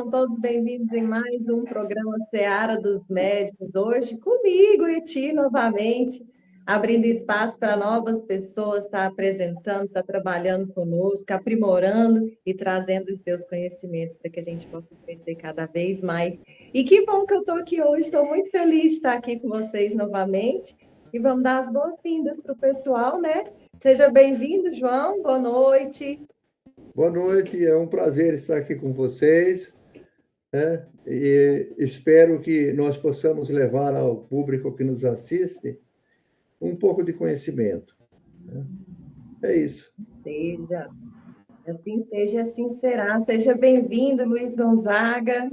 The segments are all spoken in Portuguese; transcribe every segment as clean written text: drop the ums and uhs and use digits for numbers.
Sejam todos bem-vindos em mais um programa Seara dos Médicos. Hoje, comigo e ti novamente, abrindo espaço para novas pessoas, estar apresentando, estar trabalhando conosco, aprimorando e trazendo os seus conhecimentos para que a gente possa crescer cada vez mais. E que bom que eu estou aqui hoje, estou muito feliz de estar aqui com vocês novamente. E vamos dar as boas-vindas para o pessoal, né? Seja bem-vindo, João, boa noite. Boa noite, é um prazer estar aqui com vocês, né? E espero que nós possamos levar ao público que nos assiste um pouco de conhecimento, né? É isso. Seja, assim será. Seja bem-vindo, Luiz Gonzaga.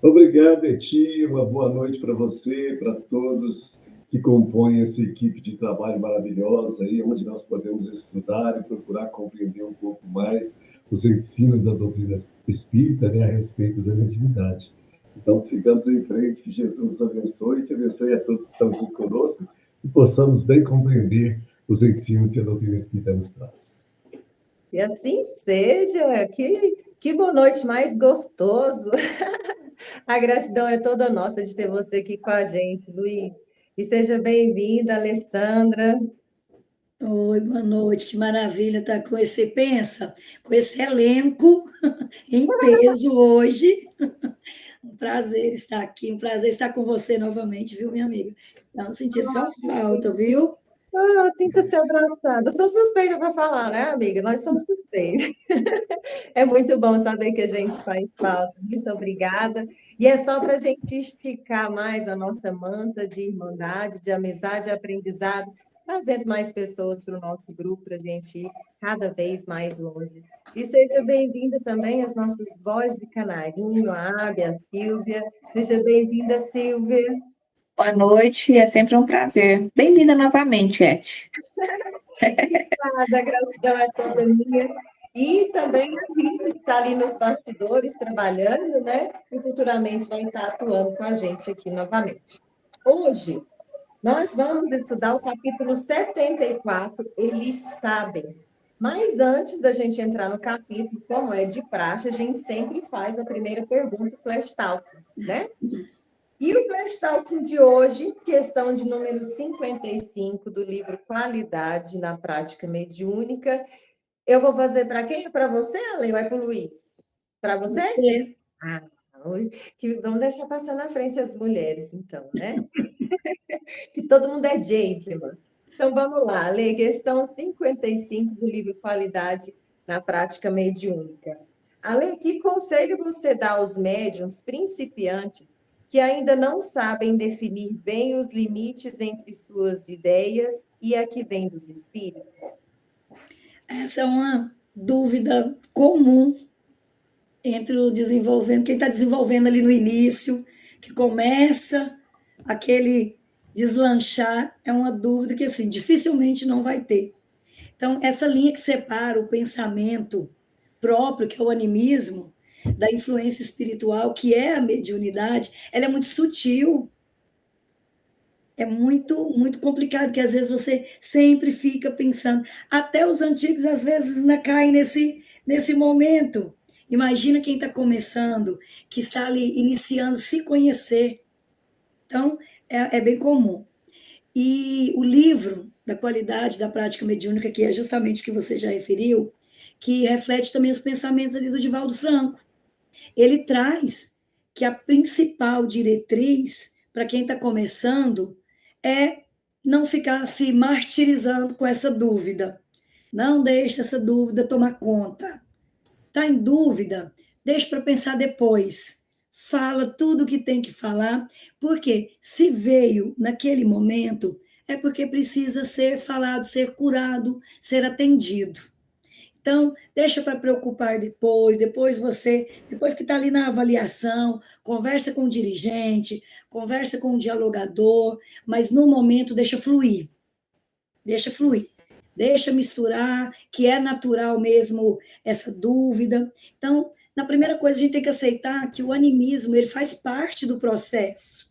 Obrigado, Eti. Uma boa noite para você, para todos que compõem essa equipe de trabalho maravilhosa, aí, onde nós podemos estudar e procurar compreender um pouco mais os ensinos da doutrina espírita, né, a respeito da mediunidade. Então, sigamos em frente, que Jesus nos abençoe e que abençoe a todos que estão junto conosco e possamos bem compreender os ensinos que a doutrina espírita nos traz. E assim seja. Que boa noite mais gostoso. A gratidão é toda nossa de ter você aqui com a gente, Luiz. E seja bem-vinda, Alessandra. Oi, boa noite, que maravilha estar com com esse elenco em peso hoje. Um prazer estar aqui, um prazer estar com você novamente, viu, minha amiga? Não sentindo só falta, viu? Tenta ser abraçada. Eu sou suspeita para falar, né, amiga? Nós somos suspeitos. É muito bom saber que a gente faz falta. Muito obrigada. E é só para a gente esticar mais a nossa manta de irmandade, de amizade e aprendizado, trazendo mais pessoas para o nosso grupo, para a gente ir cada vez mais longe. E seja bem-vinda também as nossas vozes de canarinho, a Ábia, a Silvia. Seja bem-vinda, Silvia. Boa noite, é sempre um prazer. Bem-vinda novamente, Eti. A gratidão é toda minha. E também a Rita, que está ali nos bastidores trabalhando, né? E futuramente vai estar atuando com a gente aqui novamente. Hoje, nós vamos estudar o capítulo 74, Eles Sabem. Mas antes da gente entrar no capítulo, como é de praxe, a gente sempre faz a primeira pergunta, o flash talk, né? E o flash talk de hoje, questão de número 55 do livro Qualidade na Prática Mediúnica. Eu vou fazer para quem? É para você, Ale? Ou é para o Luiz? Para você? Você. Hoje, vamos deixar passar na frente as mulheres, então, né? Que todo mundo é gentleman. Então, vamos lá, Ale, questão 55 do livro Qualidade na Prática Mediúnica. Ale, que conselho você dá aos médiuns principiantes que ainda não sabem definir bem os limites entre suas ideias e a que vem dos espíritos? Essa é uma dúvida comum entre o desenvolvendo, quem está desenvolvendo ali no início, que começa aquele deslanchar, é uma dúvida que, assim, dificilmente não vai ter. Então, essa linha que separa o pensamento próprio, que é o animismo, da influência espiritual, que é a mediunidade, ela é muito sutil. É muito complicado, que às vezes você sempre fica pensando. Até os antigos, às vezes, ainda caem nesse momento. Imagina quem está começando, que está ali iniciando, se conhecer. Então, é bem comum. E o livro da Qualidade da Prática Mediúnica, que é justamente o que você já referiu, que reflete também os pensamentos ali do Divaldo Franco. Ele traz que a principal diretriz para quem está começando é não ficar se martirizando com essa dúvida. Não deixe essa dúvida tomar conta. Está em dúvida? Deixa para pensar depois. Fala tudo o que tem que falar, porque se veio naquele momento, é porque precisa ser falado, ser curado, ser atendido. Então, deixa para preocupar depois depois que está ali na avaliação, conversa com o dirigente, conversa com o dialogador, mas no momento deixa fluir, deixa misturar, que é natural mesmo essa dúvida. Então, na primeira coisa, a gente tem que aceitar que o animismo, ele faz parte do processo.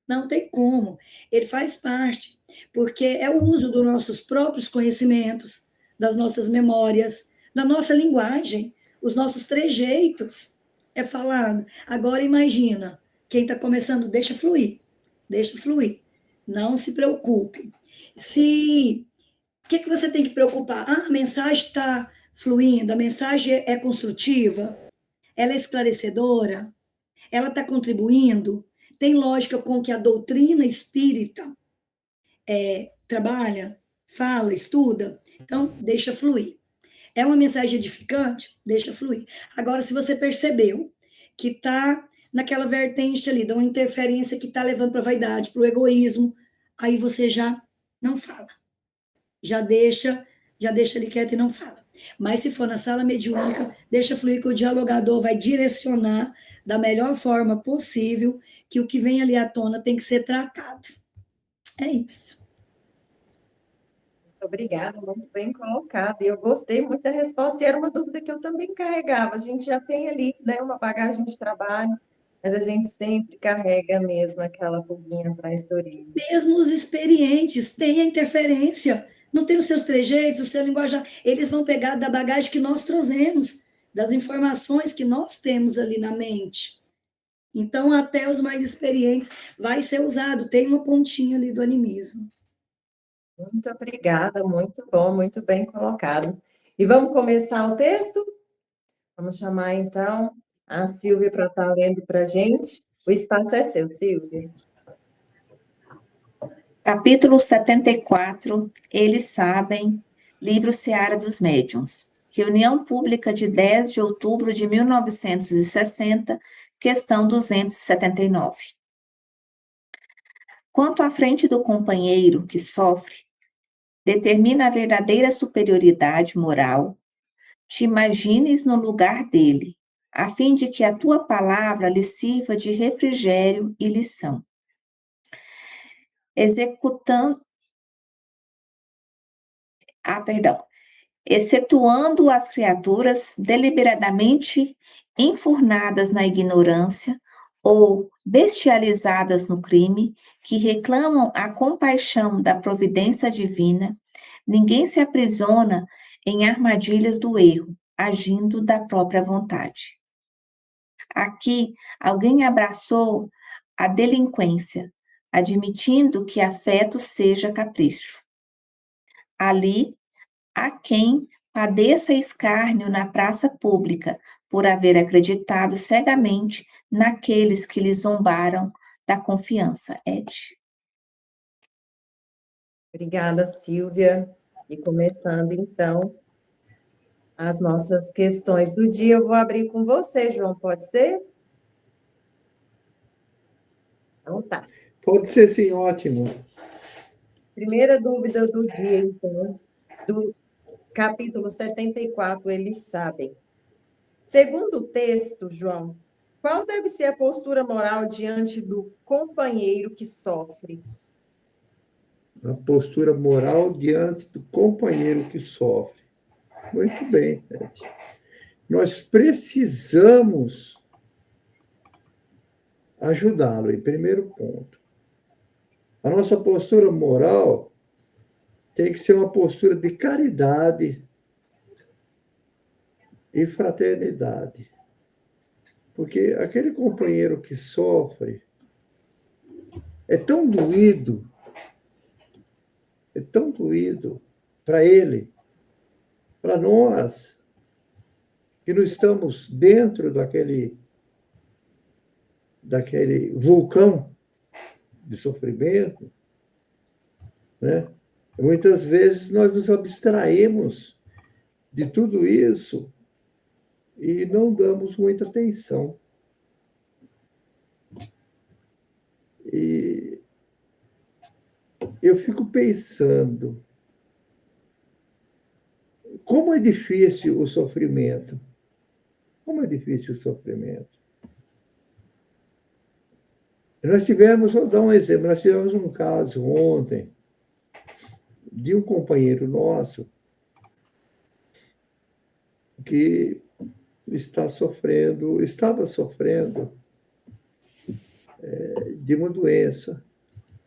Não tem como, ele faz parte, porque é o uso dos nossos próprios conhecimentos, das nossas memórias, da nossa linguagem, os nossos trejeitos. é falado. Agora imagina, quem está começando, deixa fluir. Deixa fluir. Não se preocupe. O que você tem que preocupar? Ah, a mensagem está fluindo, a mensagem é construtiva, ela é esclarecedora, ela está contribuindo, tem lógica com que a doutrina espírita trabalha, fala, estuda. Então, deixa fluir. É uma mensagem edificante? Deixa fluir. Agora, se você percebeu que está naquela vertente ali, de uma interferência que está levando para a vaidade, para o egoísmo, aí você já não fala. Já deixa ele quieto e não fala. Mas se for na sala mediúnica, deixa fluir que o dialogador vai direcionar da melhor forma possível que o que vem ali à tona tem que ser tratado. É isso. Muito obrigada, muito bem colocado. E eu gostei muito da resposta, e era uma dúvida que eu também carregava. A gente já tem ali, né, uma bagagem de trabalho, mas a gente sempre carrega mesmo aquela pulguinha atrás da orelha. Mesmo os experientes têm a interferência, não tem os seus trejeitos, o seu linguajar. Eles vão pegar da bagagem que nós trouxemos, das informações que nós temos ali na mente. Então, até os mais experientes vai ser usado, tem uma pontinha ali do animismo. Muito obrigada, muito bom, muito bem colocado. E vamos começar o texto? Vamos chamar, então, a Silvia para estar lendo para a gente. O espaço é seu, Silvia. Capítulo 74, Eles Sabem, livro Seara dos Médiuns. Reunião pública de 10 de outubro de 1960, questão 279. Quanto à frente do companheiro que sofre, determina a verdadeira superioridade moral, te imagines no lugar dele, a fim de que a tua palavra lhe sirva de refrigério e lição. Excetuando as criaturas deliberadamente enfurnadas na ignorância ou bestializadas no crime, que reclamam a compaixão da providência divina, ninguém se aprisiona em armadilhas do erro, agindo da própria vontade. Aqui, alguém abraçou a delinquência, admitindo que afeto seja capricho. Ali, há quem padeça escárnio na praça pública por haver acreditado cegamente naqueles que lhe zombaram da confiança. Ed. Obrigada, Silvia. E começando, então, as nossas questões do dia, eu vou abrir com você, João, pode ser? Então tá. Pode ser sim, ótimo. Primeira dúvida do dia, então, do capítulo 74, Eles Sabem. Segundo o texto, João, qual deve ser a postura moral diante do companheiro que sofre? A postura moral diante do companheiro que sofre. Muito bem, Ed. Nós precisamos ajudá-lo, em primeiro ponto. A nossa postura moral tem que ser uma postura de caridade e fraternidade. Porque aquele companheiro que sofre é tão doído para ele, para nós, que não estamos dentro daquele vulcão de sofrimento, né? Muitas vezes nós nos abstraímos de tudo isso e não damos muita atenção. E eu fico pensando, como é difícil o sofrimento. Como é difícil o sofrimento. Vou dar um exemplo, nós tivemos um caso ontem de um companheiro nosso que estava sofrendo de uma doença,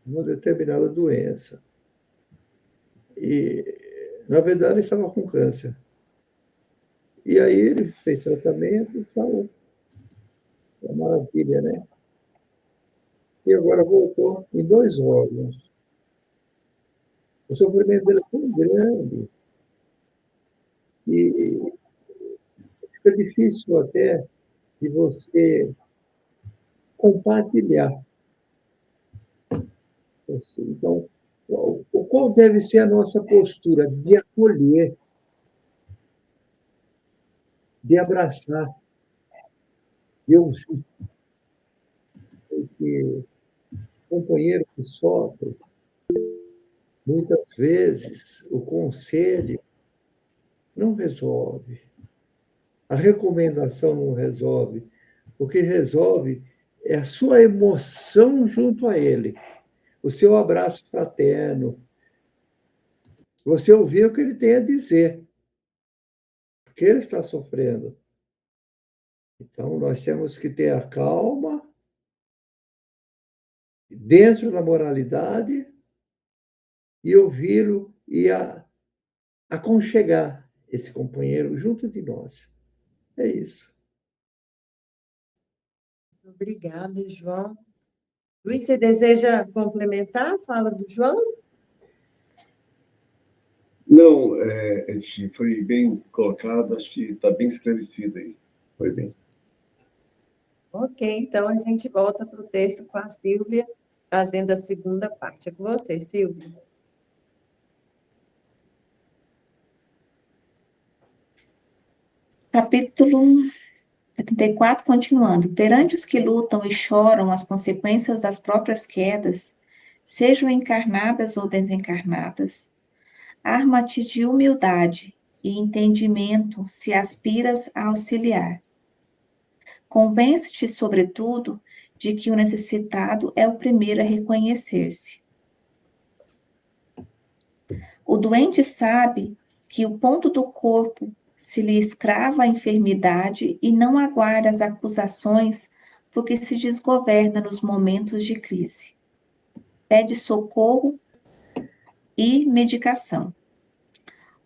uma determinada doença. E, na verdade, ele estava com câncer. E aí ele fez tratamento e falou. É uma maravilha, né? E agora voltou em 2 órgãos. O sofrimento dele é tão grande e fica difícil até de você compartilhar. Então, qual deve ser a nossa postura? De acolher, de abraçar, de ouvir. Porque o companheiro que sofre, muitas vezes, o conselho não resolve. A recomendação não resolve. O que resolve é a sua emoção junto a ele, o seu abraço fraterno, você ouvir o que ele tem a dizer, porque ele está sofrendo. Então, nós temos que ter a calma, dentro da moralidade, e ouvi-lo e aconchegar esse companheiro junto de nós. É isso. Obrigada, João. Luiz, você deseja complementar a fala do João? Não, foi bem colocado, acho que está bem esclarecido aí. Foi bem. Ok, então a gente volta para o texto com a Silvia, trazendo a segunda parte. É com você, Silvia. Capítulo 74, continuando. Perante os que lutam e choram as consequências das próprias quedas, sejam encarnadas ou desencarnadas, arma-te de humildade e entendimento se aspiras a auxiliar. Convence-te, sobretudo, de que o necessitado é o primeiro a reconhecer-se. O doente sabe que o ponto do corpo se lhe escrava a enfermidade e não aguarda as acusações porque se desgoverna nos momentos de crise. Pede socorro e medicação.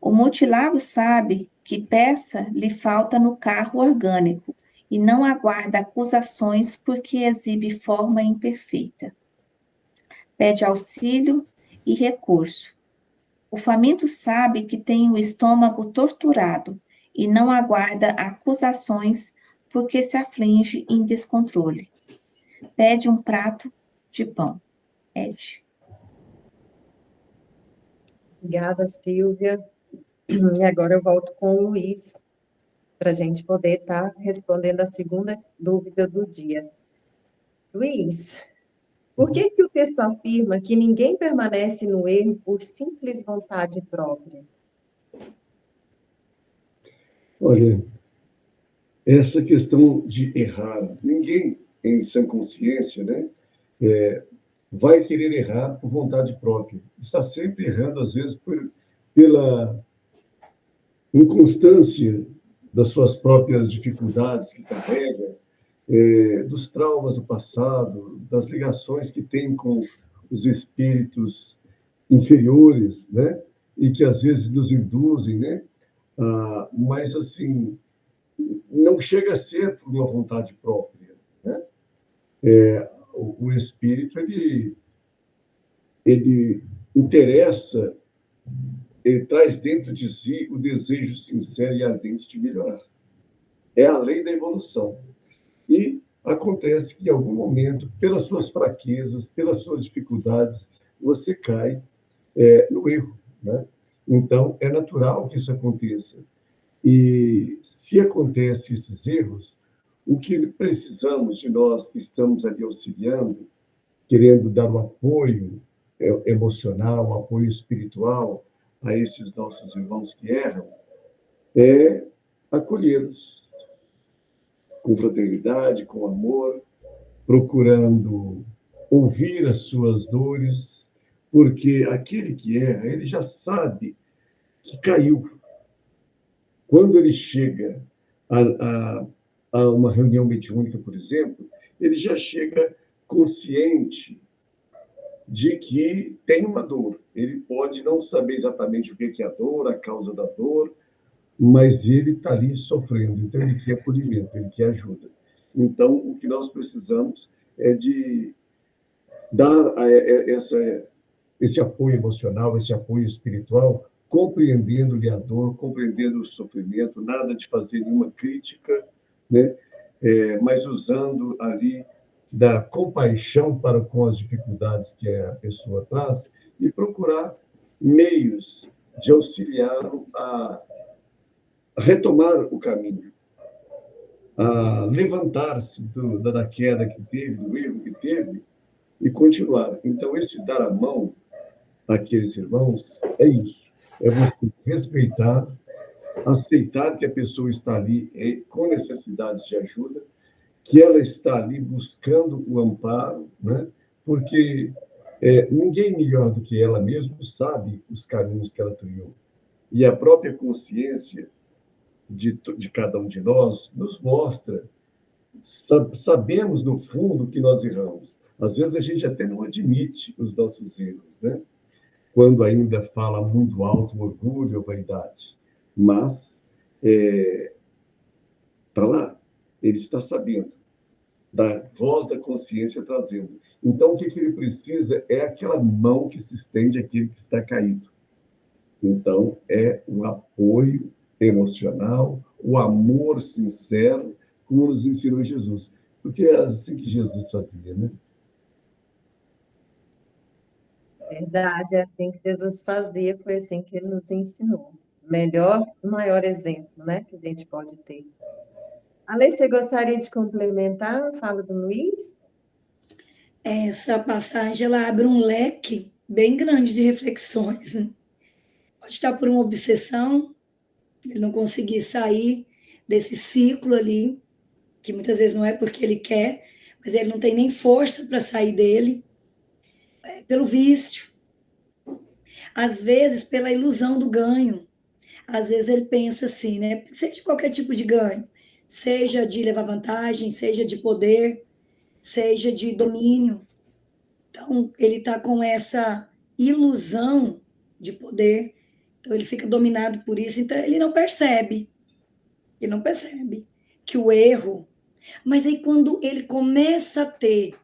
O mutilado sabe que peça lhe falta no carro orgânico e não aguarda acusações porque exibe forma imperfeita. Pede auxílio e recurso. O faminto sabe que tem o estômago torturado e não aguarda acusações porque se aflige em descontrole. Pede um prato de pão. Ed. Obrigada, Silvia. E agora eu volto com o Luiz, para a gente poder estar respondendo a segunda dúvida do dia. Luiz, por que o texto afirma que ninguém permanece no erro por simples vontade própria? Olha, essa questão de errar, ninguém em sã consciência, né, vai querer errar por vontade própria. Está sempre errando, às vezes, pela inconstância das suas próprias dificuldades que carrega, dos traumas do passado, das ligações que tem com os espíritos inferiores, né? E que às vezes nos induzem, né? Mas assim, não chega a ser por uma vontade própria, né? O espírito ele interessa, ele traz dentro de si o desejo sincero e ardente de melhorar. É a lei da evolução. E acontece que, em algum momento, pelas suas fraquezas, pelas suas dificuldades, você cai no erro, né? Então, é natural que isso aconteça. E se acontecem esses erros, o que precisamos de nós que estamos ali auxiliando, querendo dar um apoio emocional, um apoio espiritual a esses nossos irmãos que erram, é acolhê-los com fraternidade, com amor, procurando ouvir as suas dores, porque aquele que erra, ele já sabe que caiu. Quando ele chega a uma reunião mediúnica, por exemplo, ele já chega consciente de que tem uma dor. Ele pode não saber exatamente o que é a dor, a causa da dor, mas ele está ali sofrendo. Então, ele quer acolhimento, ele quer ajuda. Então, o que nós precisamos é de dar esse apoio emocional, esse apoio espiritual, compreendendo-lhe a dor, compreendendo o sofrimento, nada de fazer nenhuma crítica, né? Mas usando ali da compaixão para com as dificuldades que a pessoa traz e procurar meios de auxiliá-lo a retomar o caminho, a levantar-se da queda que teve, do erro que teve, e continuar. Então, esse dar a mão àqueles irmãos é isso. É você respeitar, aceitar que a pessoa está ali com necessidades de ajuda, que ela está ali buscando o amparo, né? Porque ninguém melhor do que ela mesma sabe os caminhos que ela trilhou. E a própria consciência de cada um de nós nos mostra. Sabemos, no fundo, que nós erramos. Às vezes a gente até não admite os nossos erros, né? Quando ainda fala muito alto o orgulho ou vaidade. Mas está lá, ele está sabendo, da voz da consciência trazendo. Então, o que ele precisa é aquela mão que se estende àquele que está caído. Então, é um apoio emocional, o amor sincero, como nos ensinou Jesus. Porque é assim que Jesus fazia, né? Verdade, é assim que Jesus fazia, foi assim que ele nos ensinou. Melhor, o maior exemplo, né, que a gente pode ter. Ale, você gostaria de complementar a fala do Luiz? Essa passagem ela abre um leque bem grande de reflexões, né? Pode estar por uma obsessão, ele não conseguir sair desse ciclo ali, que muitas vezes não é porque ele quer, mas ele não tem nem força para sair dele, pelo vício, às vezes pela ilusão do ganho. Às vezes ele pensa assim, né? Seja qualquer tipo de ganho, seja de levar vantagem, seja de poder, seja de domínio. Então, ele está com essa ilusão de poder, então ele fica dominado por isso, então ele não percebe que o erro. Mas aí, quando ele começa a ter,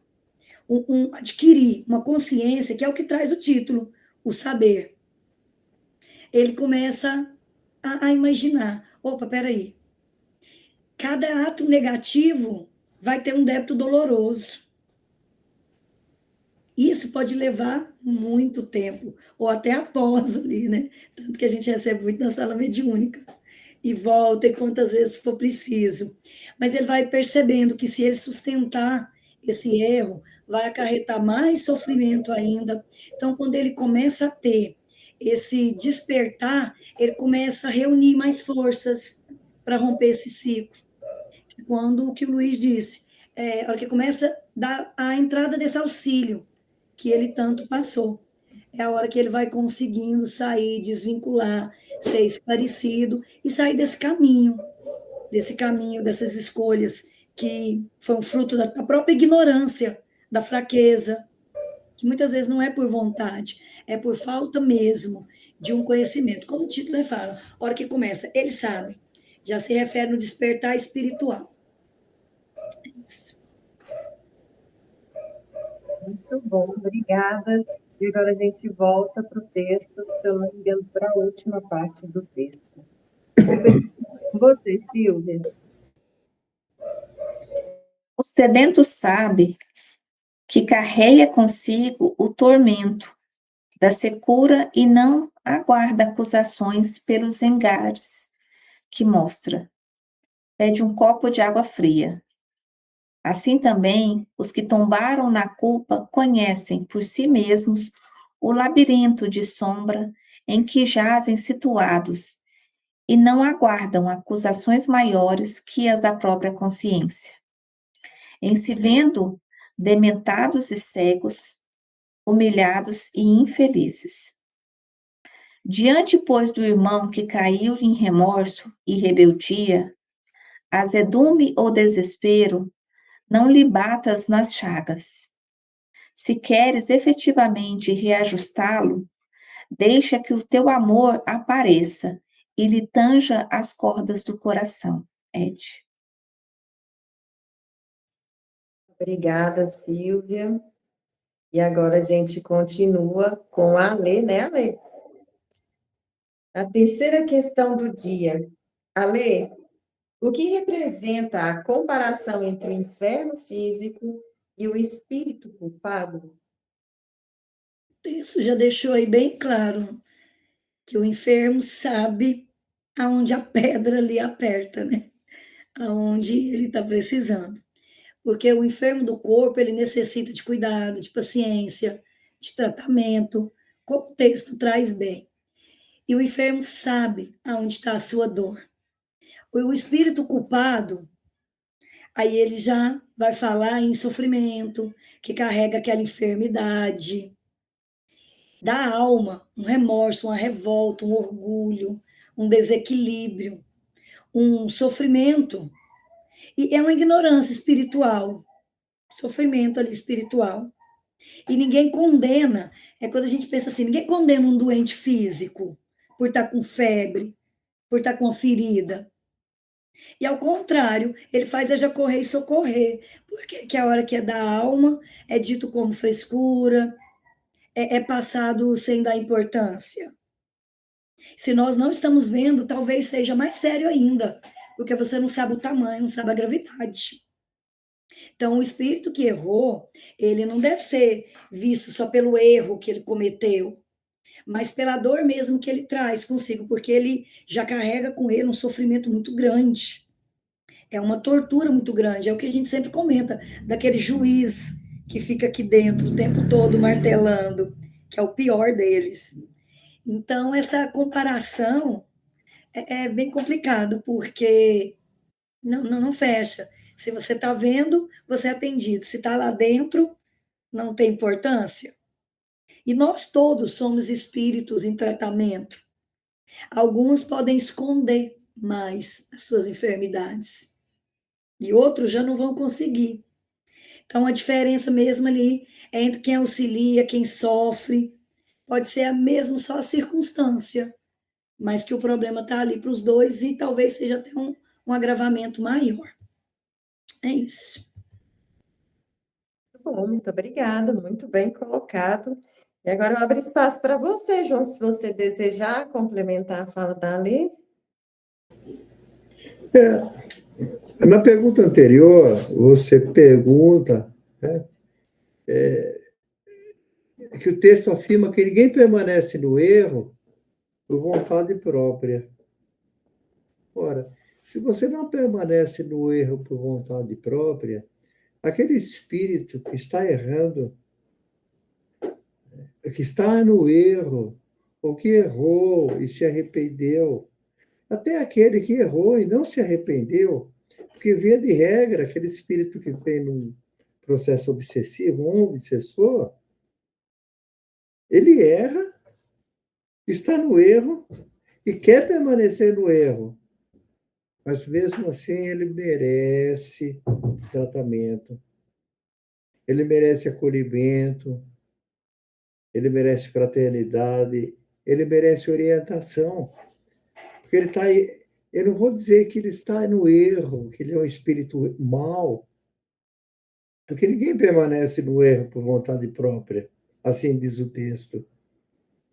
adquirir uma consciência, que é o que traz o título, o saber, ele começa a imaginar: opa, peraí, cada ato negativo vai ter um débito doloroso. Isso pode levar muito tempo, ou até após ali, né? Tanto que a gente recebe muito na sala mediúnica. E volta e quantas vezes for preciso. Mas ele vai percebendo que se ele sustentar esse erro, vai acarretar mais sofrimento ainda. Então, quando ele começa a ter esse despertar, ele começa a reunir mais forças para romper esse ciclo. Quando o que o Luiz disse, a hora que começa a dar a entrada desse auxílio que ele tanto passou, é a hora que ele vai conseguindo sair, desvincular, ser esclarecido e sair desse caminho, dessas escolhas que foi um fruto da própria ignorância, da fraqueza, que muitas vezes não é por vontade, é por falta mesmo de um conhecimento. Como o título fala, a hora que começa, ele sabe, já se refere no despertar espiritual. Isso. Muito bom, obrigada. E agora a gente volta para o texto, se eu não me engano, para a última parte do texto. Com você, Silvia. O sedento sabe que carrega consigo o tormento da secura e não aguarda acusações pelos engares que mostra. Pede um copo de água fria. Assim também, os que tombaram na culpa conhecem por si mesmos o labirinto de sombra em que jazem situados e não aguardam acusações maiores que as da própria consciência. Em se vendo dementados e cegos, humilhados e infelizes. Diante, pois, do irmão que caiu em remorso e rebeldia, azedume ou desespero, não lhe batas nas chagas. Se queres efetivamente reajustá-lo, deixa que o teu amor apareça e lhe tanja as cordas do coração. Ed. Obrigada, Silvia. E agora a gente continua com a Alê, né, Alê? A terceira questão do dia. Alê, o que representa a comparação entre o inferno físico e o espírito culpado? Isso já deixou aí bem claro que o enfermo sabe aonde a pedra ali aperta, né? Aonde ele está precisando. Porque o enfermo do corpo, ele necessita de cuidado, de paciência, de tratamento, como o texto traz bem. E o enfermo sabe aonde está a sua dor. O espírito culpado, aí ele já vai falar em sofrimento, que carrega aquela enfermidade da alma, um remorso, uma revolta, um orgulho, um desequilíbrio, um sofrimento. E é uma ignorância espiritual, sofrimento ali espiritual. E ninguém condena, é quando a gente pensa assim, ninguém condena um doente físico por estar com febre, por estar com uma ferida. E ao contrário, ele faz a já correr e socorrer, porque que a hora que é da alma é dito como frescura, é passado sem dar importância. Se nós não estamos vendo, talvez seja mais sério ainda, porque você não sabe o tamanho, não sabe a gravidade. Então, o espírito que errou, ele não deve ser visto só pelo erro que ele cometeu, mas pela dor mesmo que ele traz consigo, porque ele já carrega com ele um sofrimento muito grande. É uma tortura muito grande, é o que a gente sempre comenta, daquele juiz que fica aqui dentro o tempo todo martelando, que é o pior deles. Então, essa comparação é bem complicado, porque não fecha. Se você está vendo, você é atendido. Se está lá dentro, não tem importância. E nós todos somos espíritos em tratamento. Alguns podem esconder mais as suas enfermidades. E outros já não vão conseguir. Então, a diferença mesmo ali é entre quem auxilia, quem sofre. Pode ser a mesma só a circunstância, mas que o problema está ali para os dois e talvez seja até um agravamento maior. É isso. Bom, muito obrigada, muito bem colocado. E agora eu abro espaço para você, João, se você desejar complementar a fala da Alê. Na pergunta anterior, você pergunta, né, que o texto afirma que ninguém permanece no erro por vontade própria. Ora, se você não permanece no erro por vontade própria, aquele espírito que está errando, que está no erro, ou que errou e se arrependeu, até aquele que errou e não se arrependeu, porque, via de regra, aquele espírito que vem num processo obsessivo, um obsessor, ele erra, está no erro e quer permanecer no erro. Mas, mesmo assim, ele merece tratamento, ele merece acolhimento, ele merece fraternidade, ele merece orientação. Porque ele está aí. Eu não vou dizer que ele está no erro, que ele é um espírito mau, porque ninguém permanece no erro por vontade própria, assim diz o texto.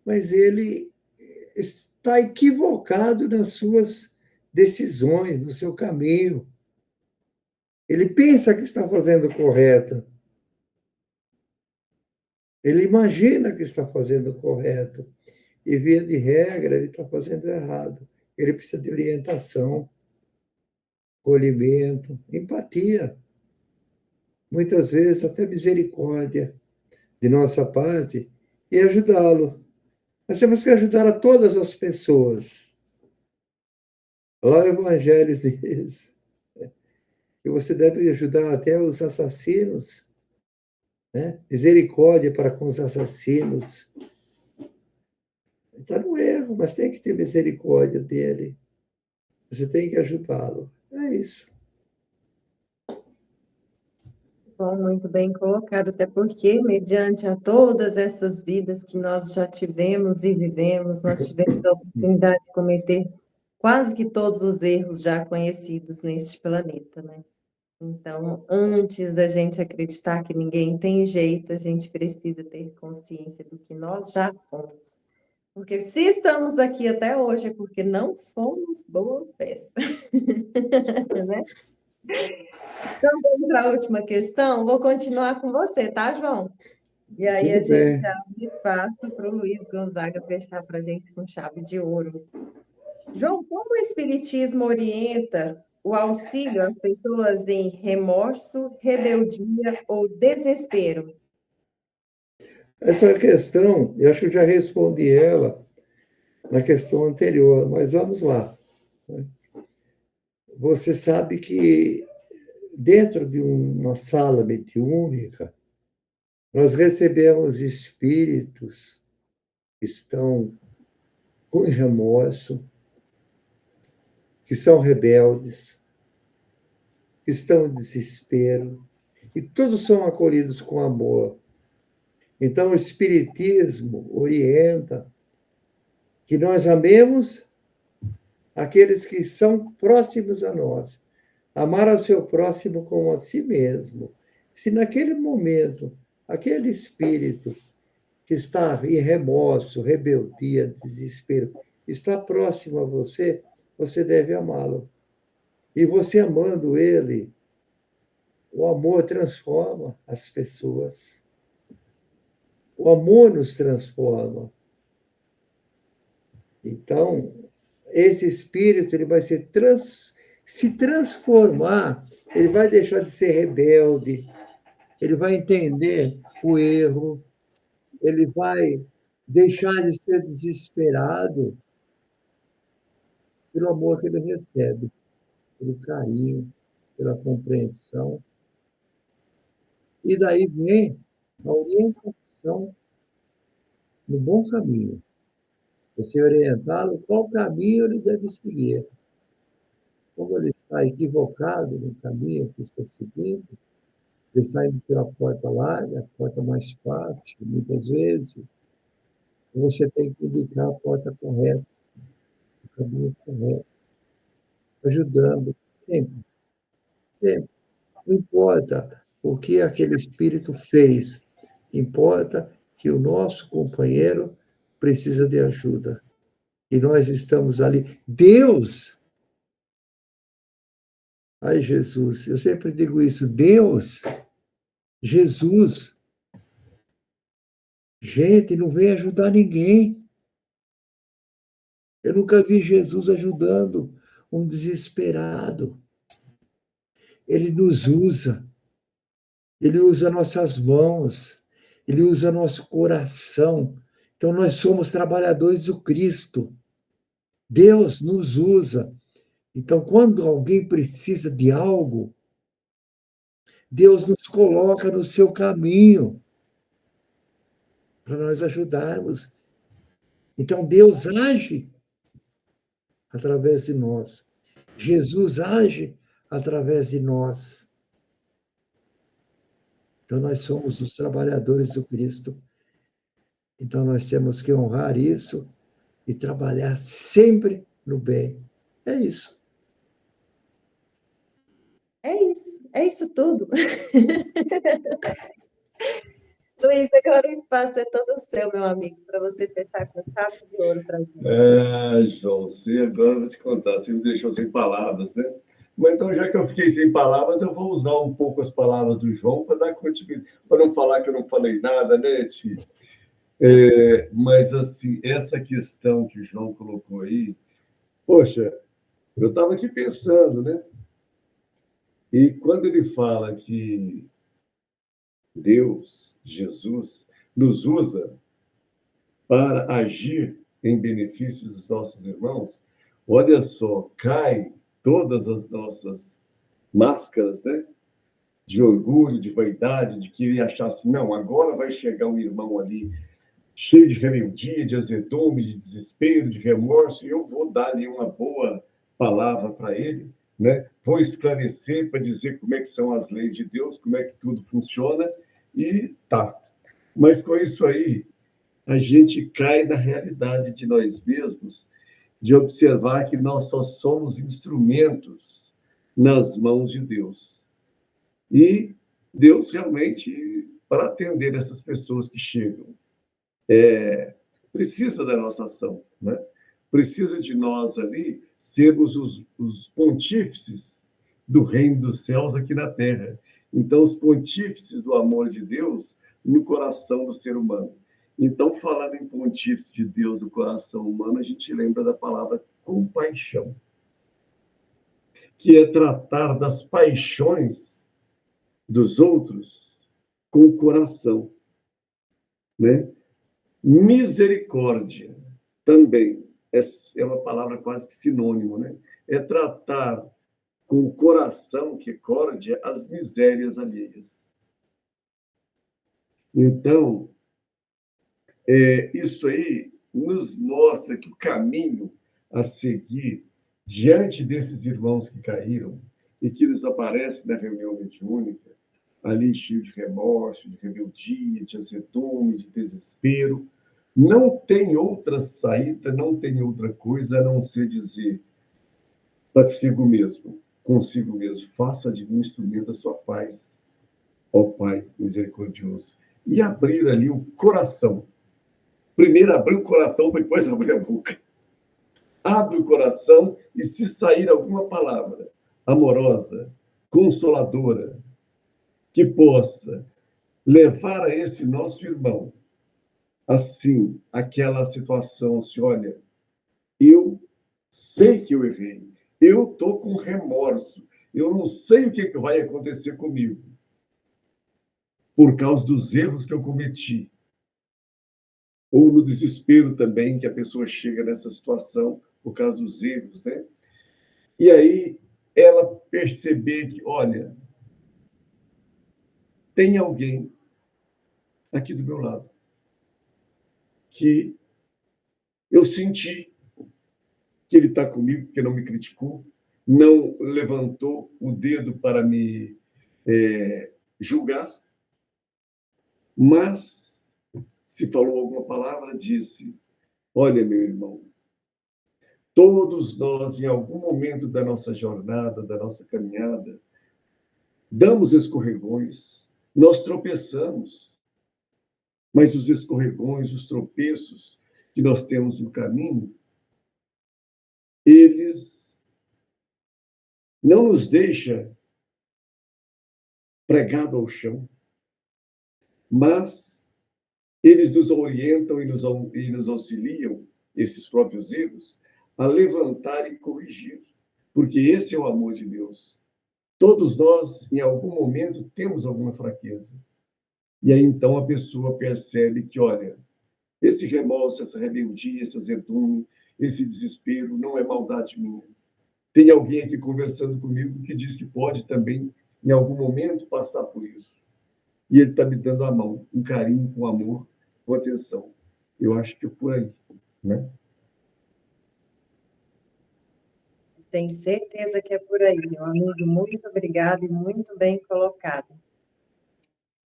Mas ele está equivocado nas suas decisões, no seu caminho. Ele pensa que está fazendo o correto. Ele imagina que está fazendo o correto. E, via de regra, ele está fazendo errado. Ele precisa de orientação, acolhimento, empatia. Muitas vezes até misericórdia de nossa parte e ajudá-lo. Nós temos que ajudar a todas as pessoas. Lá o Evangelho diz que você deve ajudar até os assassinos, né? Misericórdia para com os assassinos. Está no erro, mas tem que ter misericórdia dele. Você tem que ajudá-lo. É isso. Bom, muito bem colocado, até porque, mediante a todas essas vidas que nós já tivemos e vivemos, nós tivemos a oportunidade de cometer quase que todos os erros já conhecidos neste planeta, né? Então, antes da gente acreditar que ninguém tem jeito, a gente precisa ter consciência do que nós já fomos. Porque se estamos aqui até hoje é porque não fomos boa peça. Né? Então, vamos para a última questão. Vou continuar com você, tá, João? E aí a Tudo gente bem. abre espaço para o Luiz Gonzaga fechar para a gente com chave de ouro. João, como o Espiritismo orienta o auxílio às pessoas em remorso, rebeldia ou desespero? Essa questão, eu acho que eu já respondi ela na questão anterior, mas vamos lá. Você sabe que dentro de uma sala mediúnica, nós recebemos espíritos que estão com remorso, que são rebeldes, que estão em desespero, e todos são acolhidos com amor. Então, o Espiritismo orienta que nós amemos aqueles que são próximos a nós. Amar ao seu próximo como a si mesmo. Se naquele momento, aquele espírito que está em remorso, rebeldia, desespero, está próximo a você, você deve amá-lo. E você amando ele, o amor transforma as pessoas. O amor nos transforma. Então, esse espírito ele vai se transformar, ele vai deixar de ser rebelde, ele vai entender o erro, ele vai deixar de ser desesperado pelo amor que ele recebe, pelo carinho, pela compreensão. E daí vem a orientação no bom caminho. Você orientá-lo qual caminho ele deve seguir. Como ele está equivocado no caminho que está seguindo, ele está indo pela porta larga, a porta mais fácil, muitas vezes, você tem que indicar a porta correta, o caminho correto, ajudando sempre, sempre. Não importa o que aquele espírito fez, importa que o nosso companheiro precisa de ajuda. E nós estamos ali. Deus, ai Jesus, eu sempre digo isso, Deus, Jesus, gente, não vem ajudar ninguém. Eu nunca vi Jesus ajudando um desesperado. Ele nos usa, ele usa nossas mãos, ele usa nosso coração. Então, nós somos trabalhadores do Cristo. Deus nos usa. Então, quando alguém precisa de algo, Deus nos coloca no seu caminho para nós ajudarmos. Então, Deus age através de nós. Jesus age através de nós. Então, nós somos os trabalhadores do Cristo. Então, nós temos que honrar isso e trabalhar sempre no bem. É isso. É isso tudo. Luiz, agora o espaço é todo seu, meu amigo, para você fechar com chave de ouro para a gente. João, você agora eu vou te contar, você me deixou sem palavras, né? Mas então, já que eu fiquei sem palavras, eu vou usar um pouco as palavras do João para dar continuidade, para não falar que eu não falei nada, né, Ti? Mas, assim, essa questão que o João colocou aí, poxa, eu estava aqui pensando, né? E quando ele fala que Deus, Jesus, nos usa para agir em benefício dos nossos irmãos, olha só, cai todas as nossas máscaras, né? De orgulho, de vaidade, de querer achar assim, não, agora vai chegar um irmão ali cheio de rebeldia, de azedume, de desespero, de remorso, e eu vou dar ali uma boa palavra para ele, né? Vou esclarecer para dizer como é que são as leis de Deus, como é que tudo funciona, e tá. Mas com isso aí, a gente cai na realidade de nós mesmos, de observar que nós só somos instrumentos nas mãos de Deus. E Deus realmente, para atender essas pessoas que chegam, precisa da nossa ação, né? Precisa de nós ali sermos os pontífices do reino dos céus aqui na terra. Então, os pontífices do amor de Deus no coração do ser humano. Então, falando em pontífice de Deus no coração humano, a gente lembra da palavra compaixão, que é tratar das paixões dos outros com o coração, né? Misericórdia também é uma palavra quase que sinônimo, né? É tratar com o coração que cordia as misérias alheias. Então, isso aí nos mostra que o caminho a seguir diante desses irmãos que caíram e que eles aparecem na reunião mediúnica, ali cheio de remorso, de rebeldia, de azedume, de desespero, não tem outra saída, não tem outra coisa a não ser dizer consigo mesmo, faça de mim um instrumento da sua paz, ó Pai misericordioso. E abrir ali o coração. Primeiro abrir o coração, depois abrir a boca. Abre o coração e se sair alguma palavra amorosa, consoladora, que possa levar a esse nosso irmão, assim, aquela situação, assim, olha, eu sei que eu errei, eu estou com remorso, eu não sei o que vai acontecer comigo, por causa dos erros que eu cometi, ou no desespero também, que a pessoa chega nessa situação, por causa dos erros, né? E aí, ela perceber que, olha, tem alguém aqui do meu lado que eu senti que ele está comigo, que não me criticou, não levantou o dedo para me julgar, mas se falou alguma palavra, disse: olha, meu irmão, todos nós, em algum momento da nossa jornada, da nossa caminhada, damos escorregões, nós tropeçamos, mas os escorregões, os tropeços que nós temos no caminho, eles não nos deixam pregado ao chão, mas eles nos orientam e nos auxiliam, esses próprios erros, a levantar e corrigir, porque esse é o amor de Deus. Todos nós, em algum momento, temos alguma fraqueza. E aí, então, a pessoa percebe que, olha, esse remorso, essa rebeldia, esse azedume, esse desespero, não é maldade minha. Tem alguém aqui conversando comigo que diz que pode também, em algum momento, passar por isso. E ele está me dando a mão, um carinho, com amor, com atenção. Eu acho que é por aí, né? Tenho certeza que é por aí, meu amigo. Muito obrigada e muito bem colocado.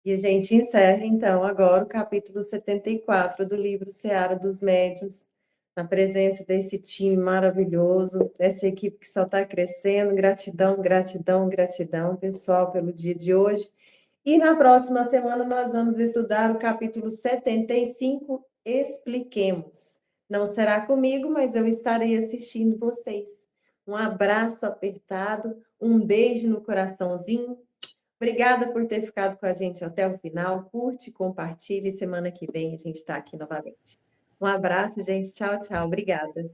E a gente encerra, então, agora o capítulo 74 do livro Seara dos Médiuns, na presença desse time maravilhoso, dessa equipe que só está crescendo. Gratidão, gratidão, gratidão, pessoal, pelo dia de hoje. E na próxima semana nós vamos estudar o capítulo 75, Expliquemos. Não será comigo, mas eu estarei assistindo vocês. Um abraço apertado, um beijo no coraçãozinho. Obrigada por ter ficado com a gente até o final. Curte, compartilhe. Semana que vem a gente está aqui novamente. Um abraço, gente. Tchau, tchau. Obrigada.